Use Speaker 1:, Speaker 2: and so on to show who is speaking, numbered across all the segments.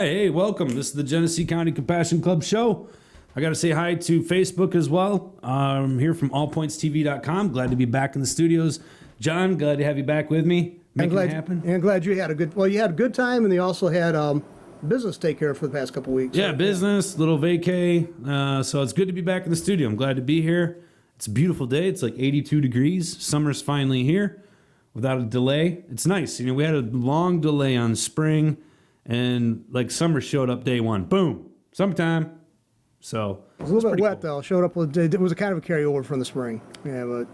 Speaker 1: Hey, welcome. This is the Genesee County Compassion Club show. I got to say hi to Facebook as well. I'm here from allpointstv.com. Glad to be back in the studios. John, glad to have you back with me. Making it happen.
Speaker 2: And glad you had a good, you had a good time, and you also had business to take care of for the past couple weeks.
Speaker 1: Yeah, business, little vacay. So it's good to be back in the studio. I'm glad to be here. It's a beautiful day. It's like 82 degrees. Summer's finally here without a delay. It's nice. We had a long delay on spring, and like summer showed up day one. Boom, summertime. So
Speaker 2: it was a little bit wet though. Showed up with it was a kind of a carryover from the spring. Yeah, but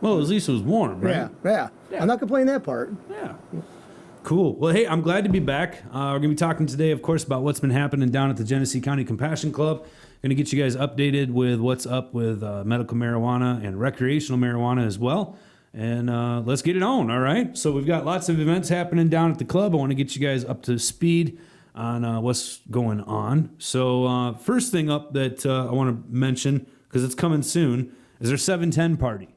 Speaker 1: well, at least it was warm, right?
Speaker 2: Yeah. I'm not complaining that part.
Speaker 1: Yeah. Cool. Well, hey, I'm glad to be back. We're going to be talking today, of course, about what's been happening down at the Genesee County Compassion Club. Going to get you guys updated with what's up with medical marijuana and recreational marijuana as well. And let's get it on, all right? So we've got lots of events happening down at the club. I want to get you guys up to speed on what's going on. So first thing up that I want to mention, because it's coming soon, is our 710 party.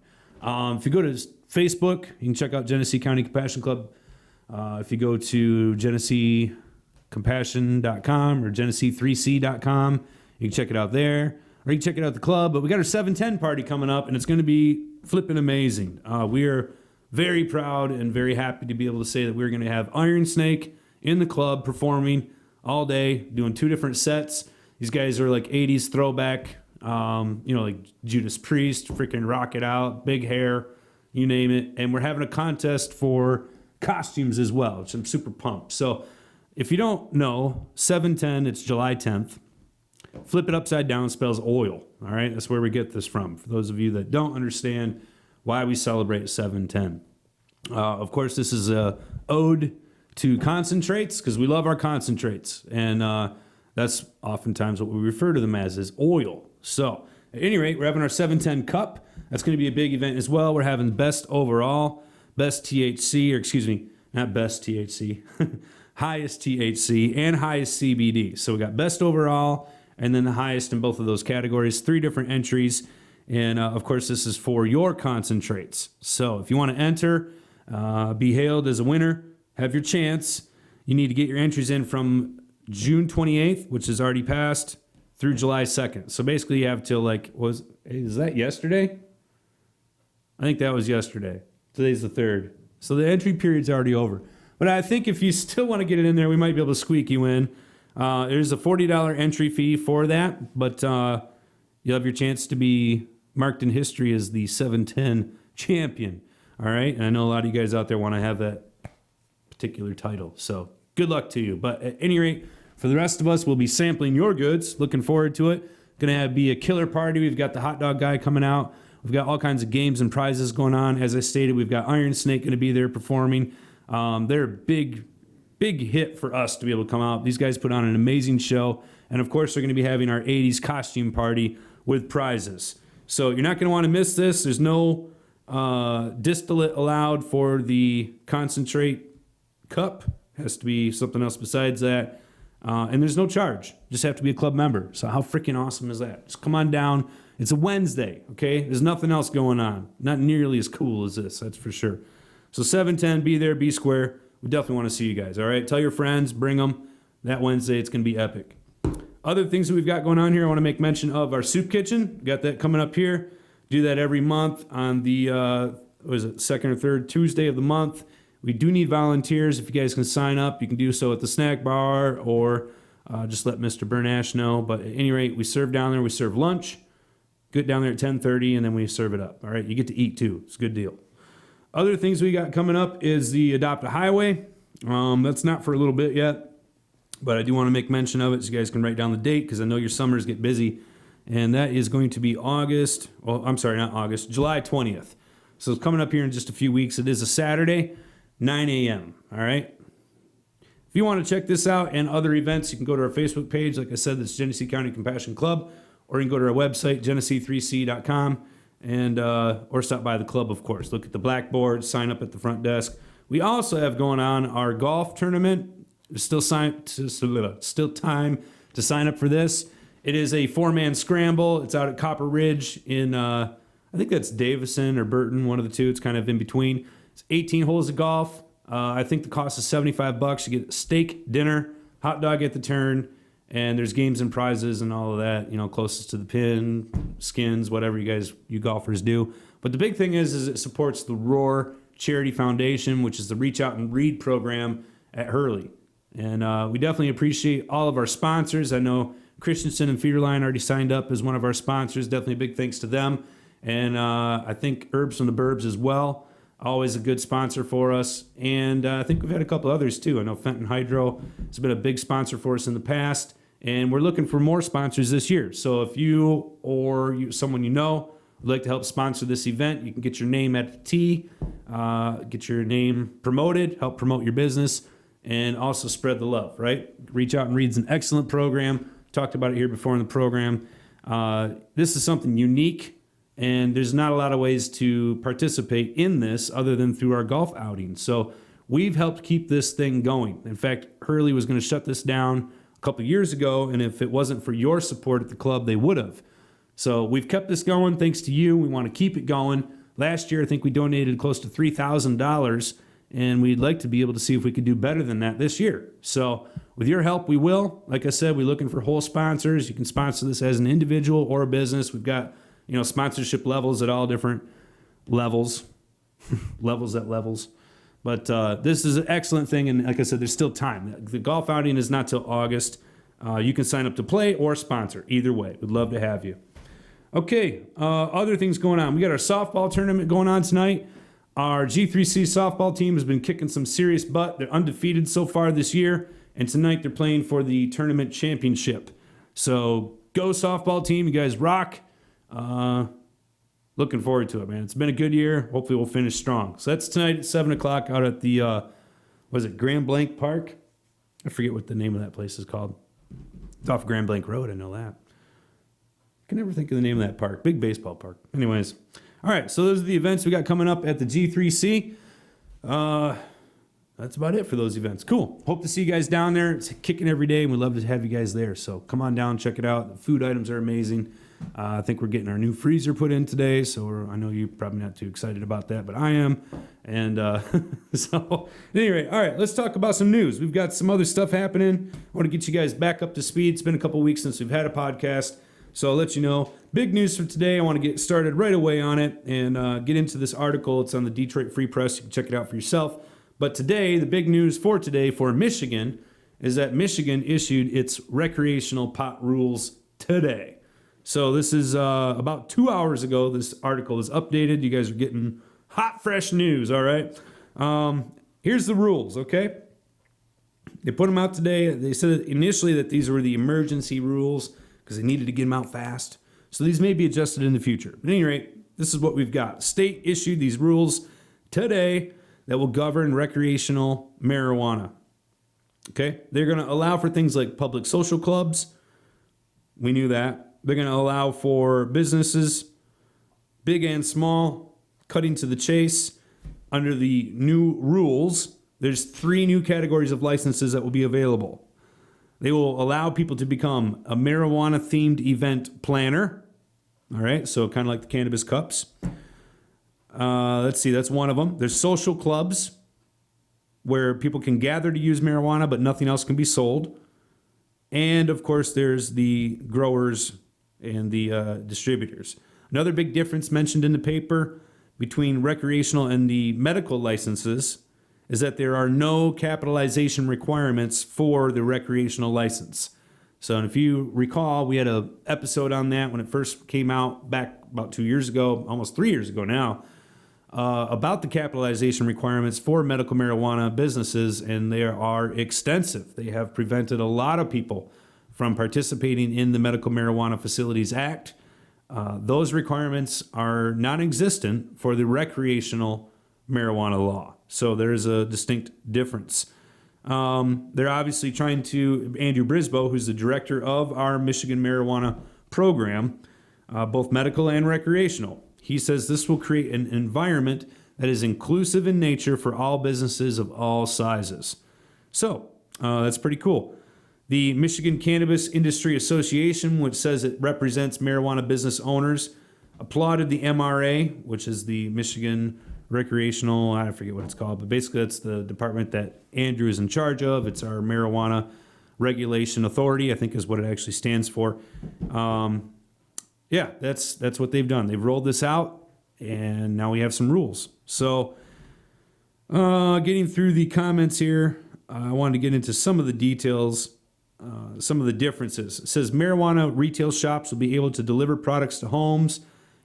Speaker 1: If you go to Facebook, you can check out Genesee County Compassion Club. If you go to GeneseeCompassion.com or Genesee3C.com, you can check it out there. Or you can check it out at the club. But we got our 710 party coming up, and it's going to be flipping amazing. We are very proud and very happy to be able to say that we're going to have Iron Snake in the club performing all day, doing two different sets. These guys are like 80s throwback, like Judas Priest, freaking rock it out, big hair, you name it. And we're having a contest for costumes as well, which I'm super pumped. So if you don't know, 710, it's July 10th. Flip it upside down spells oil. All right, that's where we get this from. For those of you that don't understand why we celebrate 710. Of course, this is a ode to concentrates, because we love our concentrates. And that's oftentimes what we refer to them as is oil. So at any rate, we're having our 710 Cup. That's going to be a big event as well. We're having best overall, best THC, or excuse me, not best THC, highest THC and highest CBD. So we got best overall and then the highest in both of those categories, 3 different entries. And of course, this is for your concentrates. So if you want to enter, be hailed as a winner, have your chance. You need to get your entries in from June 28th, which is already passed, through July 2nd. So basically you have till is that yesterday? I think that was yesterday. Today's the 3rd. So the entry period's already over. But I think if you still want to get it in there, we might be able to squeak you in. There's a $40 entry fee for that, but you'll have your chance to be marked in history as the 710 champion. All right? And I know a lot of you guys out there want to have that particular title. So good luck to you. But at any rate, for the rest of us, we'll be sampling your goods. Looking forward to it. Going to be a killer party. We've got the hot dog guy coming out. We've got all kinds of games and prizes going on. As I stated, we've got Iron Snake going to be there performing. They're a big hit for us to be able to come out. These guys put on an amazing show. And of course, they're going to be having our 80s costume party with prizes. So you're not going to want to miss this. There's no distillate allowed for the concentrate cup. It has to be something else besides that. And there's no charge. You just have to be a club member. So how freaking awesome is that? Just come on down. It's a Wednesday, okay? There's nothing else going on. Not nearly as cool as this, that's for sure. So 710, be there, be square. We definitely want to see you guys, all right? Tell your friends, bring them. That Wednesday, it's going to be epic. Other things that we've got going on here, I want to make mention of our soup kitchen. We got that coming up here. Do that every month on the, second or third Tuesday of the month. We do need volunteers. If you guys can sign up, you can do so at the snack bar or just let Mr. Bernash know. But at any rate, we serve down there. We serve lunch. Get down there at 10:30, and then we serve it up. All right, you get to eat too. It's a good deal. Other things we got coming up is the Adopt a Highway. That's not for a little bit yet, but I do want to make mention of it so you guys can write down the date because I know your summers get busy. And that is going to be July 20th. So it's coming up here in just a few weeks. It is a Saturday, 9 a.m. All right. If you want to check this out and other events, you can go to our Facebook page. Like I said, that's Genesee County Compassion Club. Or you can go to our website, Genesee3C.com, and or stop by the club, of course. Look at the blackboard, sign up at the front desk. We also have going on our golf tournament. There's still time to sign up for this. It is a 4-man scramble. It's out at Copper Ridge in, I think that's Davison or Burton, one of the two. It's kind of in between. It's 18 holes of golf. I think the cost is $75. You get steak, dinner, hot dog at the turn, and there's games and prizes and all of that, closest to the pin, skins, whatever you golfers do. But the big thing is it supports the Roar Charity Foundation, which is the Reach Out and Read program at Hurley. And we definitely appreciate all of our sponsors. I know Christensen and Feederline already signed up as one of our sponsors. Definitely a big thanks to them. And I think Herbs from the Burbs as well. Always a good sponsor for us. And I think we've had a couple others too. I know Fenton Hydro has been a big sponsor for us in the past. And we're looking for more sponsors this year. So if you or someone you know would like to help sponsor this event, you can get your name at the tee, get your name promoted, help promote your business, and also spread the love, right? Reach Out and Read's an excellent program. Talked about it here before in the program. This is something unique, and there's not a lot of ways to participate in this other than through our golf outings. So we've helped keep this thing going. In fact, Hurley was going to shut this down a couple of years ago, and if it wasn't for your support at the club, they would have. So we've kept this going thanks to you. We want to keep it going. Last year, I think we donated close to $3,000, and we'd like to be able to see if we could do better than that this year. So with your help, we will. Like I said, we're looking for whole sponsors. You can sponsor this as an individual or a business. We've got, sponsorship levels at all different levels, levels at levels. But this is an excellent thing, and like I said, there's still time. The golf outing is not till August. You can sign up to play or sponsor. Either way, we'd love to have you. Okay, other things going on. We got our softball tournament going on tonight. Our G3C softball team has been kicking some serious butt. They're undefeated so far this year, and tonight they're playing for the tournament championship. So go softball team, you guys rock. Looking forward to it, man. It's been a good year. Hopefully we'll finish strong. So that's tonight at 7 o'clock out at the, Grand Blanc Park? I forget what the name of that place is called. It's off Grand Blanc Road, I know that. I can never think of the name of that park. Big baseball park. Anyways. All right, so those are the events we got coming up at the G3C. That's about it for those events. Cool. Hope to see you guys down there. It's kicking every day, and we'd love to have you guys there. So come on down, check it out. The food items are amazing. I think we're getting our new freezer put in today, so I know you're probably not too excited about that, but I am. And so anyway, all right, let's talk about some news. We've got some other stuff happening. I want to get you guys back up to speed. It's been a couple weeks since we've had a podcast. So I'll let you know. Big news for today. I want to get started right away on it and get into this article. It's on the Detroit Free Press. You can check it out for yourself. But today, the big news for today for Michigan is that Michigan issued its recreational pot rules today. So this is about 2 hours ago. This article is updated. You guys are getting hot, fresh news, all right? Here's the rules, okay? They put them out today. They said initially that these were the emergency rules because they needed to get them out fast. So these may be adjusted in the future. But at any rate, this is what we've got. State issued these rules today that will govern recreational marijuana. Okay? They're going to allow for things like public social clubs. We knew that. They're going to allow for businesses, big and small, cutting to the chase. Under the new rules, there's 3 new categories of licenses that will be available. They will allow people to become a marijuana-themed event planner. All right, so kind of like the cannabis cups. Let's see, that's one of them. There's social clubs where people can gather to use marijuana, but nothing else can be sold. And, of course, there's the growers and the distributors. Another big difference mentioned in the paper between recreational and the medical licenses is that there are no capitalization requirements for the recreational license. So, and if you recall, we had an episode on that when it first came out back about 2 years ago, almost 3 years ago now, about the capitalization requirements for medical marijuana businesses, and they are extensive. They have prevented a lot of people from participating in the Medical Marijuana Facilities Act. Those requirements are non-existent for the recreational marijuana law. So there's a distinct difference. They're obviously trying to, Andrew Brisboe, who's the director of our Michigan marijuana program, both medical and recreational, he says this will create an environment that is inclusive in nature for all businesses of all sizes. So that's pretty cool. The Michigan Cannabis Industry Association, which says it represents marijuana business owners, applauded the MRA, which is the Michigan Recreational, I forget what it's called, but basically that's the department that Andrew is in charge of. It's our marijuana Regulation Authority, I think is what it actually stands for. Yeah, that's what they've done. They've rolled this out, and now we have some rules. So, getting through the comments here, I wanted to get into some of the details, some of the differences. It says marijuana retail shops will be able to deliver products to homes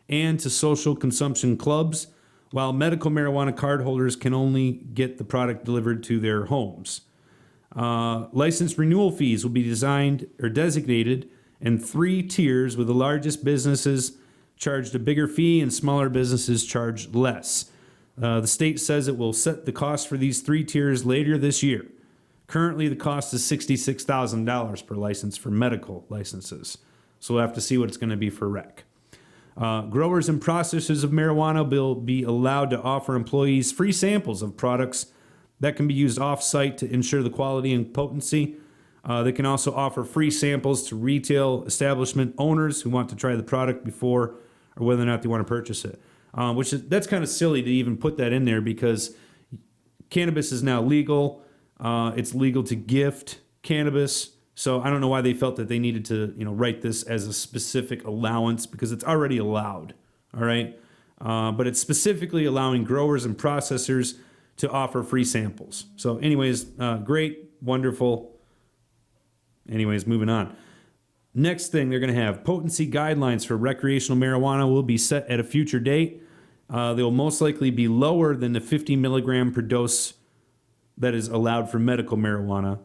Speaker 1: and to social consumption clubs, while medical marijuana card holders can only get the product delivered to their homes. License renewal fees will be designed or designated in 3 tiers, with the largest businesses charged a bigger fee and smaller businesses charged less. The state says it will set the cost for these 3 tiers later this year. Currently, the cost is $66,000 per license for medical licenses. So we'll have to see what it's going to be for rec. Growers and processors of marijuana will be allowed to offer employees free samples of products that can be used off-site to ensure the quality and potency. They can also offer free samples to retail establishment owners who want to try the product before or whether or not they want to purchase it. That's kind of silly to even put that in there, because cannabis is now legal. It's legal to gift cannabis. So I don't know why they felt that they needed to, write this as a specific allowance, because it's already allowed. All right. But it's specifically allowing growers and processors to offer free samples. So anyways, great, wonderful. Anyways, moving on. Next thing they're going to have, potency guidelines for recreational marijuana will be set at a future date. They will most likely be lower than the 50 milligram per dose that is allowed for medical marijuana,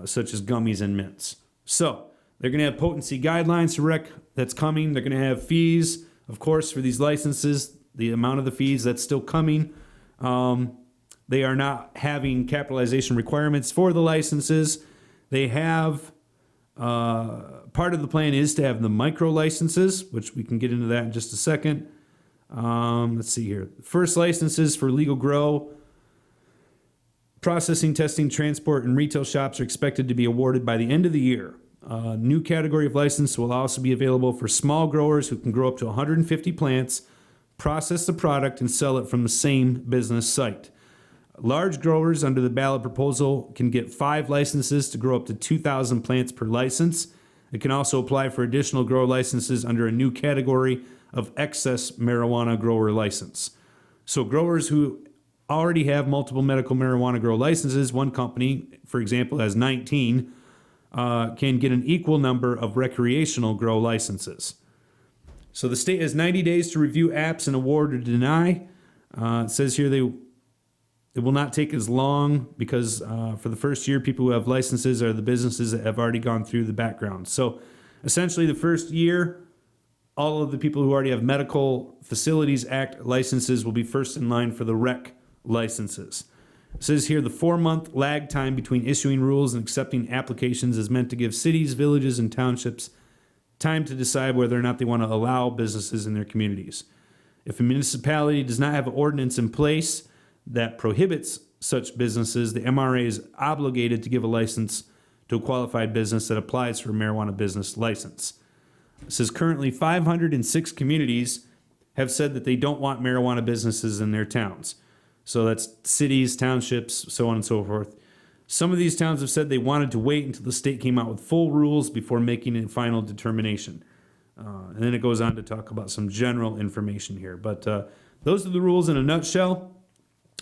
Speaker 1: such as gummies and mints. So they're going to have potency guidelines for rec that's coming. They're going to have fees, of course, for these licenses, the amount of the fees that's still coming. They are not having capitalization requirements for the licenses. They have, part of the plan is to have the micro licenses, which we can get into that in just a second. Let's see here. First licenses for legal grow, processing, testing, transport, and retail shops are expected to be awarded by the end of the year. New category of license will also be available for small growers who can grow up to 150 plants, process the product, and sell it from the same business site. Large growers under the ballot proposal can get 5 licenses to grow up to 2,000 plants per license. It can also apply for additional grow licenses under a new category of excess marijuana grower license. So growers who already have multiple medical marijuana grow licenses, one company, for example, has 19, can get an equal number of recreational grow licenses. So the state has 90 days to review apps and award or deny. It says here it will not take as long, because for the first year, people who have licenses are the businesses that have already gone through the background. So essentially the first year, all of the people who already have Medical Facilities Act licenses will be first in line for the rec licenses. It says here the 4-month lag time between issuing rules and accepting applications is meant to give cities, villages, and townships time to decide whether or not they want to allow businesses in their communities. If a municipality does not have an ordinance in place that prohibits such businesses, the MRA is obligated to give a license to a qualified business that applies for a marijuana business license. It says currently 506 communities have said that they don't want marijuana businesses in their towns. So that's cities, townships, so on and so forth. Some of these towns have said they wanted to wait until the state came out with full rules before making a final determination. And then it goes on to talk about some general information here. But those are the rules in a nutshell.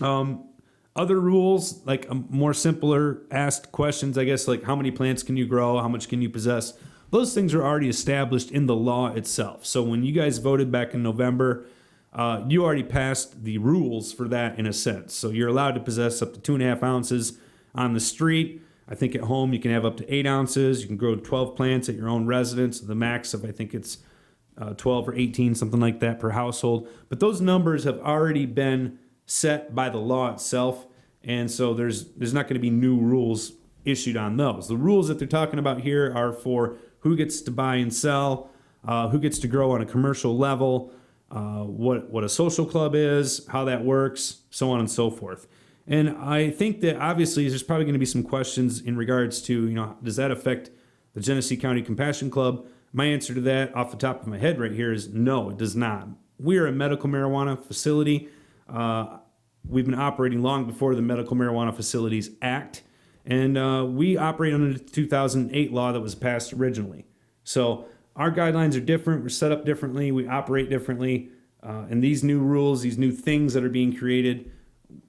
Speaker 1: Other rules, like more simpler asked questions, I guess, like how many plants can you grow? How much can you possess? Those things are already established in the law itself. So when you guys voted back in November, you already passed the rules for that in a sense. So you're allowed to possess up to 2.5 ounces on the street. I think at home you can have up to 8 ounces. You can grow 12 plants at your own residence. The max of, I think it's 12 or 18, something like that per household. But those numbers have already been set by the law itself. And so there's not going to be new rules issued on those. The rules that they're talking about here are for who gets to buy and sell, who gets to grow on a commercial level, what a social club is, how that works, so on and so forth. And I think that obviously there's probably going to be some questions in regards to, does that affect the Genesee County Compassion Club? My answer to that off the top of my head right here is no, it does not. We are a medical marijuana facility. We've been operating long before the Medical Marijuana Facilities Act. And we operate under the 2008 law that was passed originally. So our guidelines are different. We're set up differently. We operate differently. And these new rules, these new things that are being created,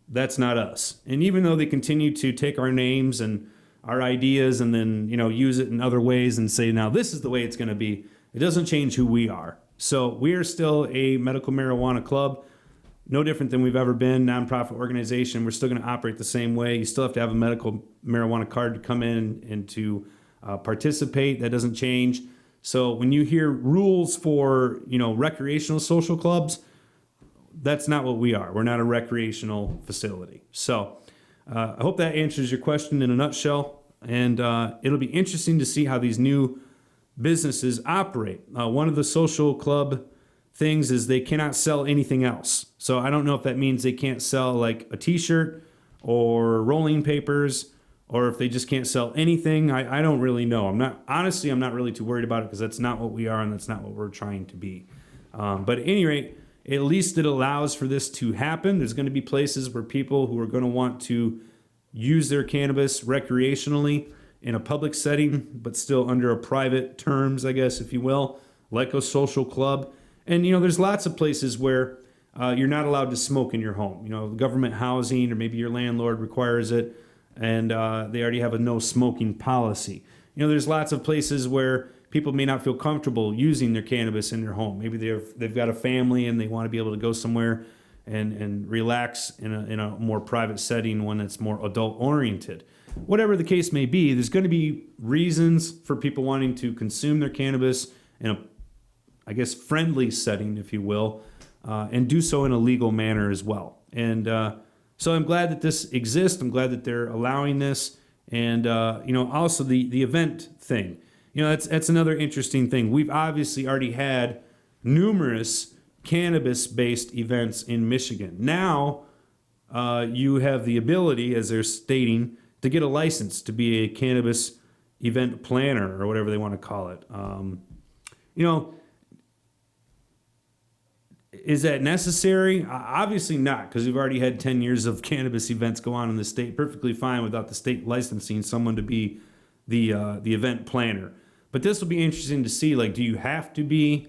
Speaker 1: that's not us. And even though they continue to take our names and our ideas and then, use it in other ways and say, now this is the way it's going to be, it doesn't change who we are. So we are still a medical marijuana club, no different than we've ever been, nonprofit organization. We're still going to operate the same way. You still have to have a medical marijuana card to come in and to participate. That doesn't change. So when you hear rules for, recreational social clubs, that's not what we are. We're not a recreational facility. So I hope that answers your question in a nutshell. And it'll be interesting to see how these new businesses operate. One of the social club things is they cannot sell anything else. So I don't know if that means they can't sell like a t-shirt or rolling papers, or if they just can't sell anything. I don't really know. I'm not really too worried about it because that's not what we are and that's not what we're trying to be. But at any rate, at least it allows for this to happen. There's going to be places where people who are going to want to use their cannabis recreationally in a public setting, but still under a private terms, I guess, if you will, like a social club. And, there's lots of places where you're not allowed to smoke in your home. Government housing or maybe your landlord requires it, and they already have a no smoking policy. There's lots of places where people may not feel comfortable using their cannabis in their home. Maybe they've got a family and they want to be able to go somewhere and relax in a more private setting, one that's more adult oriented. Whatever the case may be, there's going to be reasons for people wanting to consume their cannabis in a, I guess, friendly setting, if you will, and do so in a legal manner as well. And so I'm glad that this exists. I'm glad that they're allowing this. And, also the event thing. That's another interesting thing. We've obviously already had numerous cannabis-based events in Michigan. Now you have the ability, as they're stating, to get a license to be a cannabis event planner or whatever they want to call it. Is that necessary? Obviously not, because we've already had 10 years of cannabis events go on in the state perfectly fine without the state licensing someone to be the event planner. But this will be interesting to see, do you have to be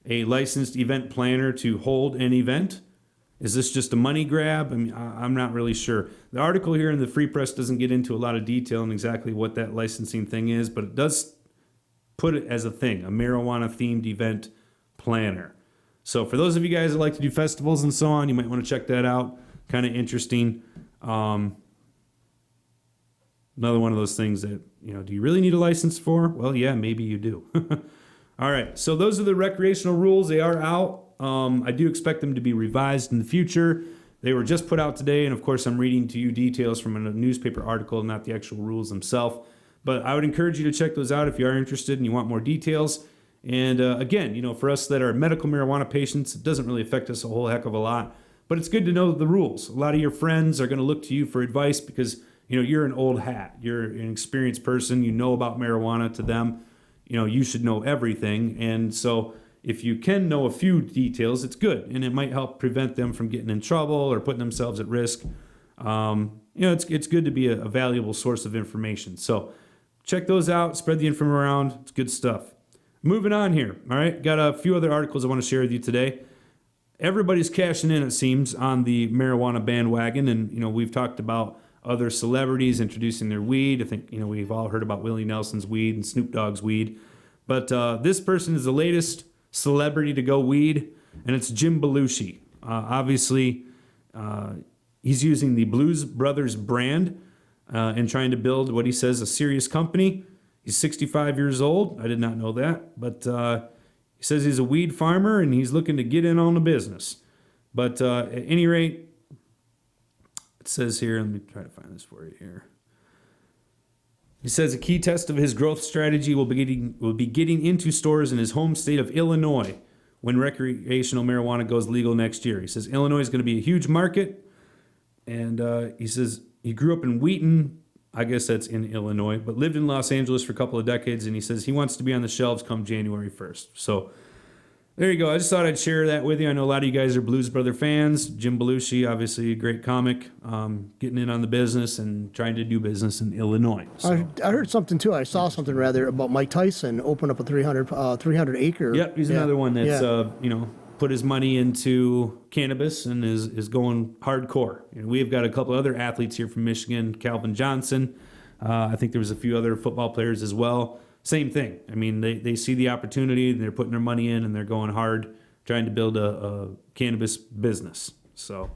Speaker 1: a licensed event planner to hold an event? Is this just a money grab? I'm not really sure. The article here in the Free Press doesn't get into a lot of detail on exactly what that licensing thing is, but it does put it as a thing, a marijuana-themed event planner. So for those of you guys that like to do festivals and so on, you might want to check that out. Kind of interesting. Another one of those things that, do you really need a license for? Well, yeah, maybe you do. All right, so those are the recreational rules. They are out. I do expect them to be revised in the future. They were just put out today, and of course I'm reading to you details from a newspaper article, not the actual rules themselves. But I would encourage you to check those out if you are interested and you want more details. And again, for us that are medical marijuana patients, it doesn't really affect us a whole heck of a lot. But it's good to know the rules. A lot of your friends are going to look to you for advice because, you're an old hat. You're an experienced person. You know about marijuana. To them, you should know everything. And so if you can know a few details, it's good. And it might help prevent them from getting in trouble or putting themselves at risk. It's good to be a valuable source of information. So check those out. Spread the info around. It's good stuff. Moving on here. All right. Got a few other articles I want to share with you today. Everybody's cashing in, it seems, on the marijuana bandwagon. And, we've talked about other celebrities introducing their weed. I think, we've all heard about Willie Nelson's weed and Snoop Dogg's weed. But this person is the latest celebrity to go weed, and it's Jim Belushi. Obviously, he's using the Blues Brothers brand and trying to build what he says a serious company. He's 65 years old. I did not know that. But he says he's a weed farmer, and he's looking to get in on the business. But at any rate, it says here, let me try to find this for you here. He says a key test of his growth strategy will be getting into stores in his home state of Illinois when recreational marijuana goes legal next year. He says Illinois is going to be a huge market, and he says he grew up in Wheaton, I guess that's in Illinois, but lived in Los Angeles for a couple of decades, and he says he wants to be on the shelves come January 1st. So There you go. I just thought I'd share that with you. I know a lot of you guys are Blues Brother fans. Jim Belushi, obviously a great comic, getting in on the business and trying to do business in Illinois. So.
Speaker 2: I heard something too. I saw something rather about Mike Tyson opened up a 300 acre.
Speaker 1: Yep, he's another one that's put his money into cannabis and is going hardcore. We've got a couple other athletes here from Michigan, Calvin Johnson. I think there was a few other football players as well. Same thing. I mean, they see the opportunity, and they're putting their money in, and they're going hard, trying to build a cannabis business. So,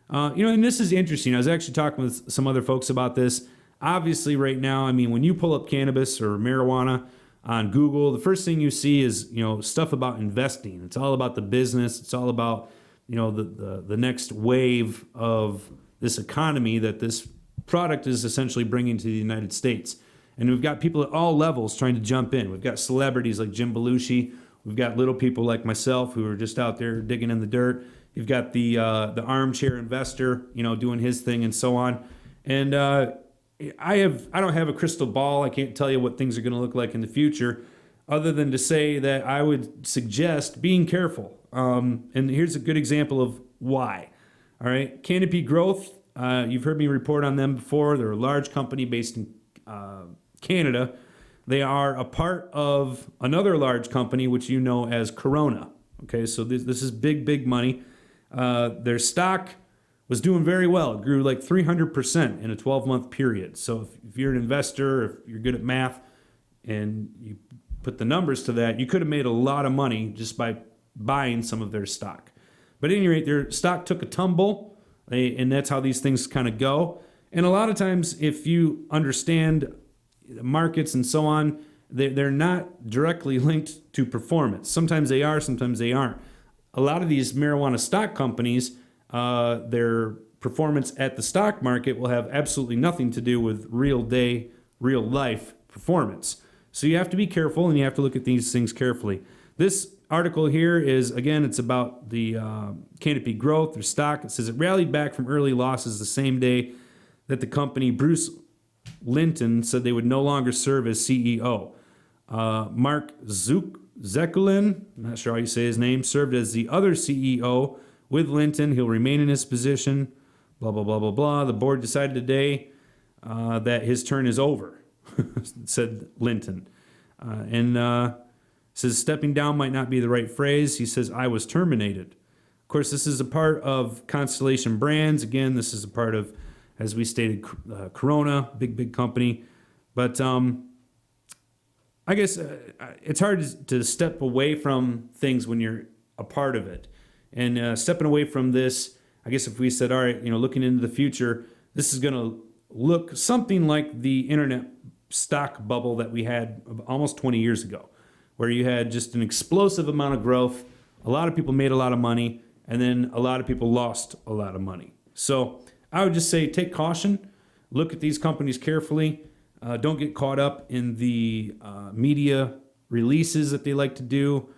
Speaker 1: and this is interesting. I was actually talking with some other folks about this. Obviously, right now, I mean, when you pull up cannabis or marijuana on Google, the first thing you see is, stuff about investing. It's all about the business. It's all about, the next wave of this economy that this product is essentially bringing to the United States. And we've got people at all levels trying to jump in. We've got celebrities like Jim Belushi. We've got little people like myself who are just out there digging in the dirt. You've got the armchair investor, doing his thing and so on. And I don't have a crystal ball. I can't tell you what things are going to look like in the future, other than to say that I would suggest being careful. And here's a good example of why. All right, Canopy Growth. You've heard me report on them before. They're a large company based in Canada. They are a part of another large company, which you know as Corona. Okay, so this is big money. Their stock was doing very well. It grew like 300% in a 12-month period. So if you're an investor, if you're good at math, and you put the numbers to that, you could have made a lot of money just by buying some of their stock. But at any rate, their stock took a tumble, and that's how these things kind of go. And a lot of times, if you understand markets and so on, they're not directly linked to performance. Sometimes they are, sometimes they aren't. A lot of these marijuana stock companies, their performance at the stock market will have absolutely nothing to do with real life performance. So you have to be careful, and you have to look at these things carefully. This article here is, again, it's about the Canopy Growth, their stock. It says it rallied back from early losses the same day that the company Bruce Linton said they would no longer serve as CEO. Mark Zekulin, I'm not sure how you say his name, served as the other CEO with Linton. He'll remain in his position, blah, blah, blah, blah, blah. The board decided today that his turn is over, said Linton. And says stepping down might not be the right phrase. He says, I was terminated. Of course, this is a part of Constellation Brands. Again, this is a part of, as we stated, Corona, big company. But I guess it's hard to step away from things when you're a part of it. And stepping away from this, I guess if we said, all right, looking into the future, this is going to look something like the internet stock bubble that we had almost 20 years ago, where you had just an explosive amount of growth. A lot of people made a lot of money, and then a lot of people lost a lot of money. So I would just say take caution, look at these companies carefully. Don't get caught up in the media releases that they like to do.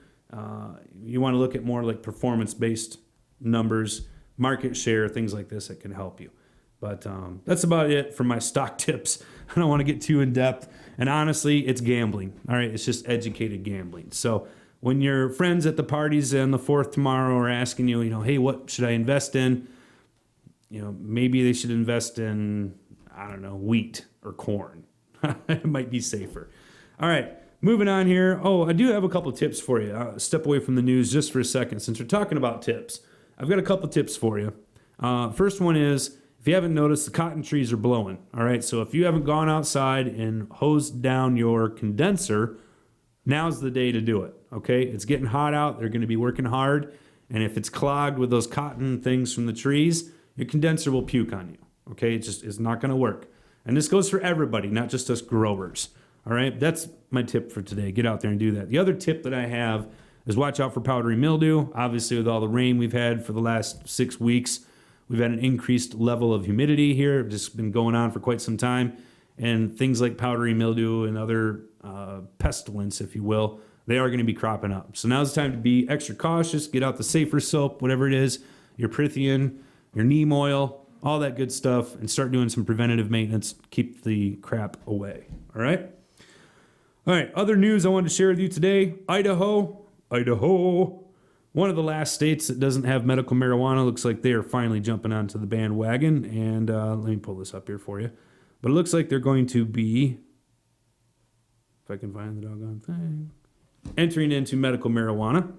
Speaker 1: You want to look at more like performance-based numbers, market share, things like this that can help you. But that's about it for my stock tips. I don't want to get too in depth. And honestly, it's gambling. All right, it's just educated gambling. So when your friends at the parties on the 4th tomorrow are asking you, hey, what should I invest in? Maybe they should invest in, I don't know, wheat or corn. It might be safer. All right, moving on here. Oh, I do have a couple tips for you. I'll step away from the news just for a second. Since we're talking about tips, I've got a couple tips for you. First one is, if you haven't noticed, the cotton trees are blowing. All right, so if you haven't gone outside and hosed down your condenser, now's the day to do it. Okay, it's getting hot out. They're going to be working hard. And if it's clogged with those cotton things from the trees, your condenser will puke on you. Okay, it's not going to work. And this goes for everybody, not just us growers. All right, that's my tip for today. Get out there and do that. The other tip that I have is watch out for powdery mildew. Obviously, with all the rain we've had for the last 6 weeks, we've had an increased level of humidity here. It's just been going on for quite some time. And things like powdery mildew and other pestilence, if you will, they are going to be cropping up. So now's the time to be extra cautious. Get out the safer soap, whatever it is, your Prithian, your neem oil, all that good stuff, and start doing some preventative maintenance. Keep the crap away. All right? All right, other news I wanted to share with you today. Idaho Idaho. One of the last states that doesn't have medical marijuana. Looks like they are finally jumping onto the bandwagon. And let me pull this up here for you. But it looks like they're going to be, if I can find the doggone thing, entering into medical marijuana.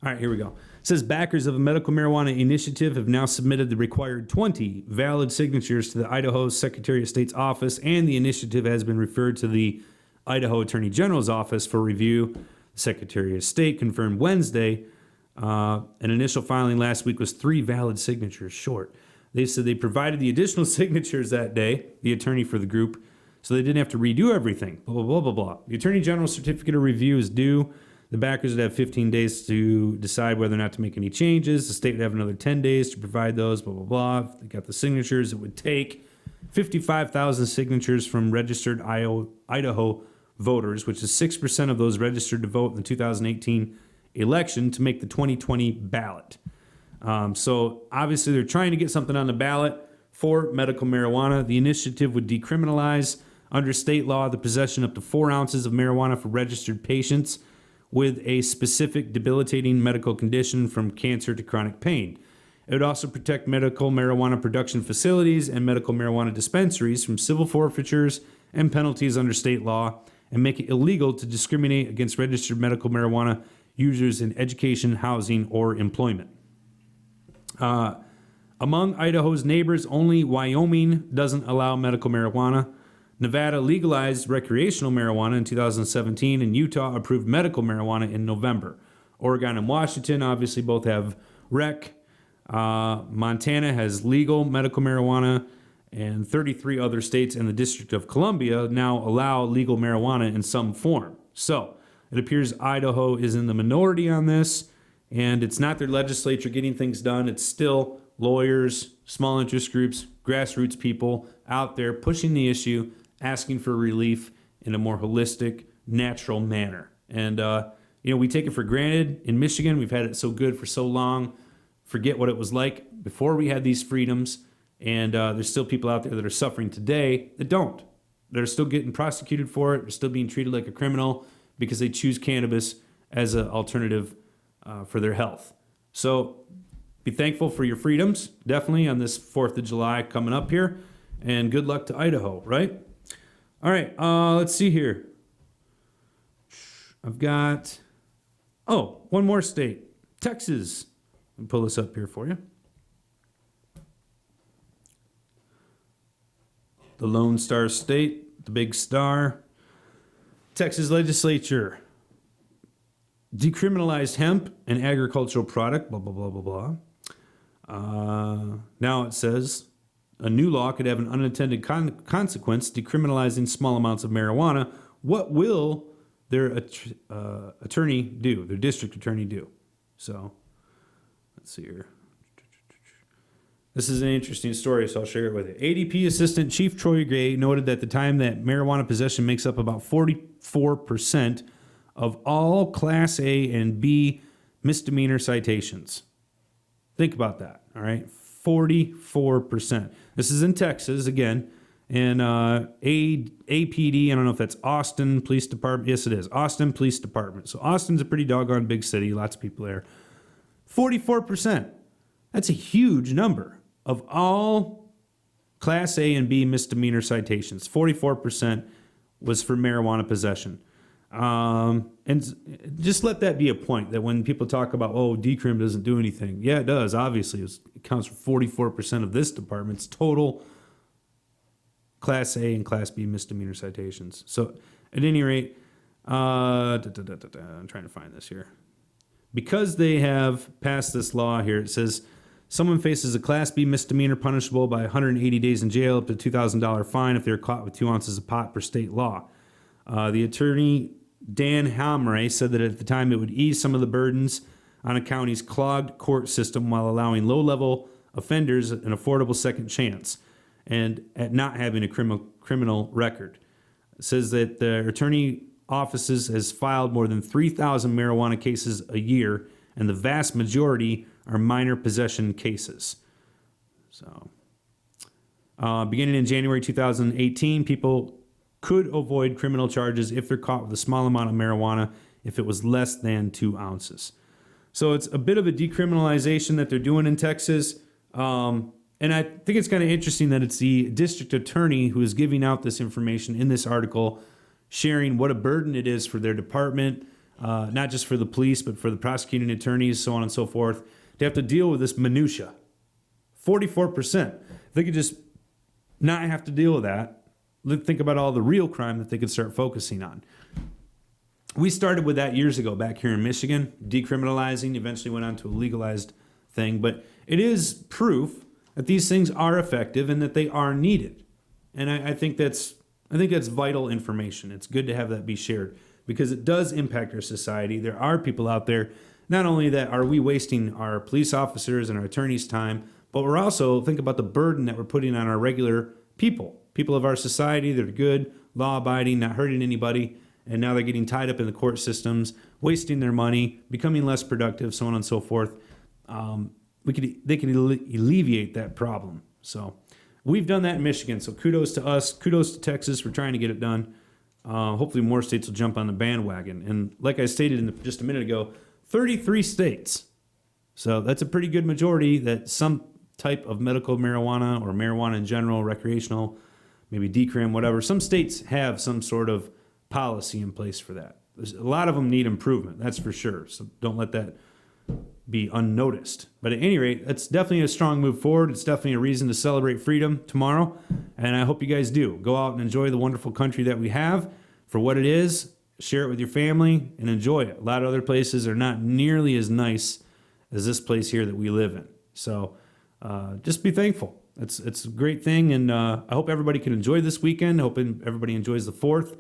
Speaker 1: All right, here we go. It says backers of a medical marijuana initiative have now submitted the required 20 valid signatures to the Idaho Secretary of State's office, and the initiative has been referred to the Idaho Attorney General's office for review. The Secretary of State confirmed Wednesday an initial filing last week was 3 valid signatures short. They said they provided the additional signatures that day, the attorney for the group, so they didn't have to redo everything, blah, blah, blah, blah, blah. The Attorney General's certificate of review is due. The backers would have 15 days to decide whether or not to make any changes. The state would have another 10 days to provide those, blah, blah, blah. If they got the signatures, it would take 55,000 signatures from registered Idaho voters, which is 6% of those registered to vote in the 2018 election, to make the 2020 ballot. So obviously they're trying to get something on the ballot for medical marijuana. The initiative would decriminalize, under state law, the possession up to 4 ounces of marijuana for registered patients with a specific debilitating medical condition, from cancer to chronic pain. It would also protect medical marijuana production facilities and medical marijuana dispensaries from civil forfeitures and penalties under state law, and make it illegal to discriminate against registered medical marijuana users in education, housing, or employment. Among Idaho's neighbors, only Wyoming doesn't allow medical marijuana. Nevada legalized recreational marijuana in 2017, and Utah approved medical marijuana in November. Oregon and Washington obviously both have rec. Montana has legal medical marijuana, and 33 other states and the District of Columbia now allow legal marijuana in some form. So it appears Idaho is in the minority on this, and it's not their legislature getting things done. It's still lawyers, small interest groups, grassroots people out there pushing the issue, asking for relief in a more holistic, natural manner. And, we take it for granted. In Michigan, we've had it so good for so long. Forget what it was like before we had these freedoms. And there's still people out there that are suffering today that don't. They're still getting prosecuted for it. They're still being treated like a criminal because they choose cannabis as an alternative for their health. So be thankful for your freedoms, definitely, on this 4th of July coming up here. And good luck to Idaho, right? All right, let's see here. I've got, one more state, Texas. Let me pull this up here for you. The Lone Star State, the big star. Texas legislature decriminalized hemp, an agricultural product, blah, blah, blah, blah, blah. Now it says a new law could have an unintended consequence, decriminalizing small amounts of marijuana. What will their attorney do, their district attorney do? So let's see here. This is an interesting story, so I'll share it with you. ADP Assistant Chief Troy Gray noted that the time that marijuana possession makes up about 44% of all Class A and B misdemeanor citations. Think about that, all right? 44%. This is in Texas, again, and APD, I don't know if that's Austin Police Department. Yes, it is. Austin Police Department. So Austin's a pretty doggone big city, lots of people there. 44%. That's a huge number of all Class A and B misdemeanor citations. 44% was for marijuana possession. And just let that be a point, that when people talk about, decrim doesn't do anything. Yeah, it does. Obviously, it counts for 44% of this department's total Class A and Class B misdemeanor citations. So at any rate, I'm trying to find this here. Because they have passed this law here, it says someone faces a Class B misdemeanor punishable by 180 days in jail, up to $2,000 fine if they're caught with 2 ounces of pot per state law. The attorney, Dan Hamre, said that at the time it would ease some of the burdens on a county's clogged court system while allowing low-level offenders an affordable second chance and at not having a criminal record. It says that the attorney offices has filed more than 3,000 marijuana cases a year, and the vast majority are minor possession cases. So Beginning in January 2018, people could avoid criminal charges if they're caught with a small amount of marijuana if it was less than 2 ounces. So it's a bit of a decriminalization that they're doing in Texas. And I think it's kind of interesting that it's the district attorney who is giving out this information in this article, sharing what a burden it is for their department, not just for the police, but for the prosecuting attorneys, so on and so forth. They have to deal with this minutia. 44%. If they could just not have to deal with that, think about all the real crime that they could start focusing on. We started with that years ago back here in Michigan, decriminalizing, eventually went on to a legalized thing. But it is proof that these things are effective and that they are needed. And I think that's vital information. It's good to have that be shared because it does impact our society. There are people out there, not only that are we wasting our police officers and our attorneys' time, but we're also, think about the burden that we're putting on our regular people of our society that are good, law-abiding, not hurting anybody, and now they're getting tied up in the court systems, wasting their money, becoming less productive, so on and so forth. They can alleviate that problem. So we've done that in Michigan. So kudos to us. Kudos to Texas for trying to get it done. Hopefully more states will jump on the bandwagon. And like I stated just a minute ago, 33 states. So that's a pretty good majority that some type of medical marijuana or marijuana in general, recreational, maybe decrim, whatever. Some states have some sort of policy in place for that. A lot of them need improvement, that's for sure. So don't let that be unnoticed. But at any rate, that's definitely a strong move forward. It's definitely a reason to celebrate freedom tomorrow. And I hope you guys do. Go out and enjoy the wonderful country that we have for what it is. Share it with your family and enjoy it. A lot of other places are not nearly as nice as this place here that we live in. So just be thankful. It's a great thing. And I hope everybody can enjoy this weekend. I hope everybody enjoys the 4th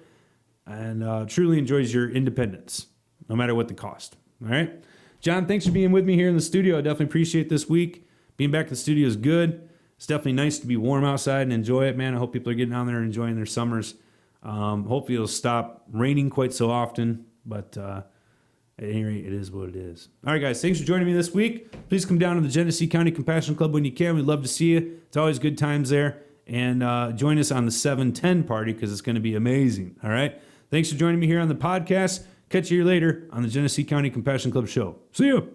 Speaker 1: and truly enjoys your independence, no matter what the cost. All right? John, thanks for being with me here in the studio. I definitely appreciate this week. Being back in the studio is good. It's definitely nice to be warm outside and enjoy it, man. I hope people are getting out there and enjoying their summers. Hopefully it'll stop raining quite so often, but at any rate, it is what it is. All right, guys, thanks for joining me this week. Please come down to the Genesee County Compassion Club when you can. We'd love to see you. It's always good times there. And join us on the 710 party because it's going to be amazing. All right? Thanks for joining me here on the podcast. Catch you later on the Genesee County Compassion Club show. See you.